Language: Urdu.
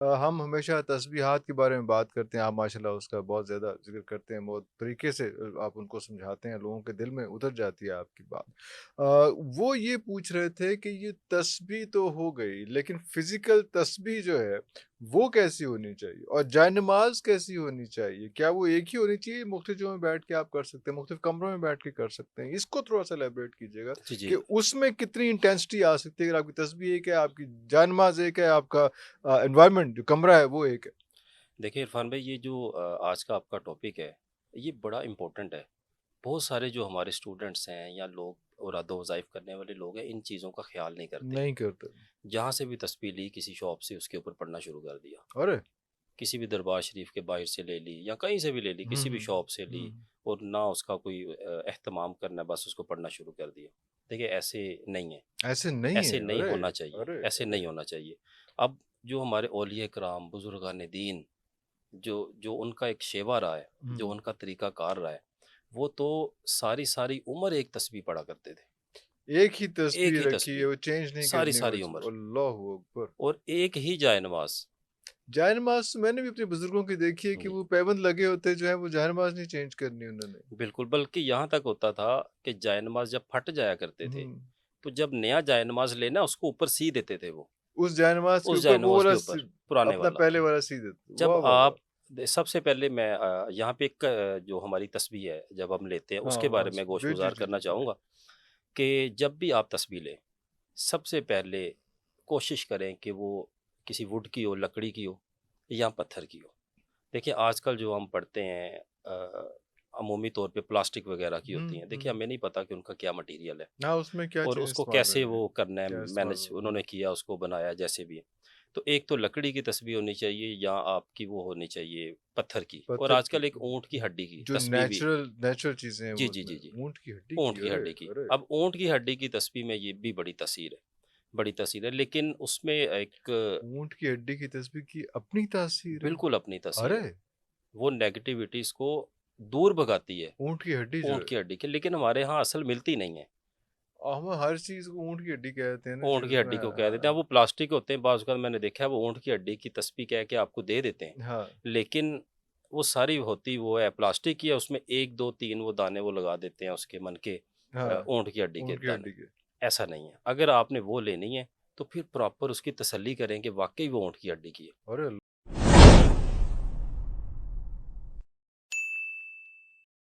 ہم ہمیشہ تسبیحات کے بارے میں بات کرتے ہیں، آپ ماشاءاللہ اس کا بہت زیادہ ذکر کرتے ہیں، بہت طریقے سے آپ ان کو سمجھاتے ہیں، لوگوں کے دل میں اتر جاتی ہے آپ کی بات۔ وہ یہ پوچھ رہے تھے کہ یہ تسبیح تو ہو گئی، لیکن فزیکل تسبیح جو ہے وہ کیسی ہونی چاہیے اور جائے نماز کیسی ہونی چاہیے؟ کیا وہ ایک ہی ہونی چاہیے، مختلف جگہوں میں بیٹھ کے آپ کر سکتے ہیں، مختلف کمروں میں بیٹھ کے کر سکتے ہیں؟ اس کو تھوڑا سا ایلیبریٹ کیجیے گا جی کہ جی اس میں کتنی انٹینسٹی آ سکتی ہے اگر آپ کی تسبیح ایک ہے، آپ کی جائے نماز ایک ہے، آپ کا انوائرمنٹ جو کمرہ ہے وہ ایک ہے۔ دیکھیں عرفان بھائی، یہ جو آج کا آپ کا ٹاپک ہے، یہ بڑا امپورٹنٹ ہے۔ بہت سارے جو ہمارے اسٹوڈنٹس ہیں یا لوگ ارادہ وظائف کرنے والے لوگ ہیں، ان چیزوں کا خیال نہیں کرتے۔ نہیں کرتے۔ جہاں سے بھی تسبیح لی، کسی شاپ سے اس کے اوپر پڑھنا شروع کر دیا، ارے! کسی بھی دربار شریف کے باہر سے لے لی یا کہیں سے بھی لے لی، ہوں، کسی بھی ہوں، شاپ سے لی، ہوں۔ اور نہ اس کا کوئی اہتمام کرنا، بس اس کو پڑھنا شروع کر دیا۔ دیکھیں ایسے نہیں ہے، ایسے نہیں ایسے ہے، نہیں ارے! ہونا چاہیے، ارے! ایسے ارے! نہیں ہونا چاہیے۔ اب جو ہمارے اولیاء کرام، بزرگان دین، جو ان کا ایک شیوا رہا ہے، جو ہوں۔ ان کا طریقہ کار رہا ہے، وہ تو ساری ساری عمر ایک تسبیح پڑھا کرتے تھے، ایک ہی ایک تسبیح ہی رکھی ہے، تسبیح، وہ چینج نہیں ساری کرنی وہ ساری عمر، اللہ اکبر! اور ایک ہی جائے نماز۔ جائے نماز میں نے بھی اپنے بزرگوں کی دیکھی ہے کہ جی وہ پیبند لگے ہوتے جو ہیں وہ جائے نماز نہیں چینج کرنی انہوں نے۔ بالکل، بلکہ یہاں تک ہوتا تھا کہ جائے نماز جب پھٹ جایا کرتے تھے، ہوں۔ تو جب نیا جائے نماز لینا، اس کو اوپر سی دیتے تھے وہ، اس جائے نماز کے اس اوپر جائے وہ نماز والا کے اوپر پرانے اپنا والا۔ پہلے والا سی دیتے، جب واہ واہ آپ واہ! سب سے پہلے میں یہاں پہ ایک جو ہماری تسبیح ہے جب ہم لیتے ہیں، اس ہاں، کے ہاں، بارے میں گوش جی، جی، گزار جی، کرنا جی، جی۔ چاہوں گا کہ جب بھی آپ تسبیح لیں، سب سے پہلے کوشش کریں کہ وہ کسی وڈ کی ہو، لکڑی کی ہو یا پتھر کی ہو۔ دیکھیں آج کل جو ہم پڑھتے ہیں آ، عمومی طور پہ پلاسٹک وغیرہ کی ہوں، ہوتی ہیں، ہوں۔ دیکھیں ہمیں نہیں پتہ کہ ان کا کیا مٹیریل ہے، ہاں، اس میں کیا اور چیز اس کو استعمال کیسے ہوئی ہے، وہ کرنا ہے، کیا استعمال مینج ہوئی انہوں ہے۔ نے کیا، اس کو بنایا جیسے بھی ہے۔ تو ایک تو لکڑی کی تسبیح ہونی چاہیے، یا آپ کی وہ ہونی چاہیے پتھر کی، اور پتھر آج کی، کل ایک اونٹ کی ہڈی کی جو تسبیح بھی۔ نیچرل چیزیں ہیں جی وہ اس جی میں جی جی اونٹ کی ہڈی اونٹ کی، کی ارے! ہڈی کی۔ ارے! اب اونٹ کی ہڈی کی تسبیح میں یہ بھی بڑی تاثیر ہے، بڑی تاثیر ہے، لیکن اس میں ایک اونٹ کی ہڈی کی تسبیح کی اپنی تاثیر ہے؟ بالکل اپنی تاثیر ارے! ہے۔ وہ نیگیٹیوٹیز کو دور بھگاتی ہے، اونٹ کی ہڈی جو اونٹ ہے، کی ہڈی کے، لیکن ہمارے ہاں اصل ملتی نہیں ہے۔ ہم ہر چیز کو اونٹ کی ہڈی کہتے ہیں نا جی، اونٹ کی اس ہڈی میں کو کہہ دیتے ہیں، وہ پلاسٹک ہوتے ہیں، بعض اوقات میں نے دیکھا ہے وہ اونٹ کی ہڈی کی تسبیح کہہ کے آپ کو دے دیتے ہیں، ہاں، لیکن وہ ساری ہوتی وہ ہے پلاسٹک کی ہے، اس میں ایک دو تین وہ دانے وہ لگا دیتے ہیں اس کے من کے، ہاں، اونٹ کی ہڈی کے اونٹ کی دانے۔ ہڈی کے۔ ایسا نہیں ہے، اگر آپ نے وہ لینی ہے تو پھر پراپر اس کی تسلی کریں کہ واقعی وہ اونٹ کی ہڈی کی ہے۔ ارے!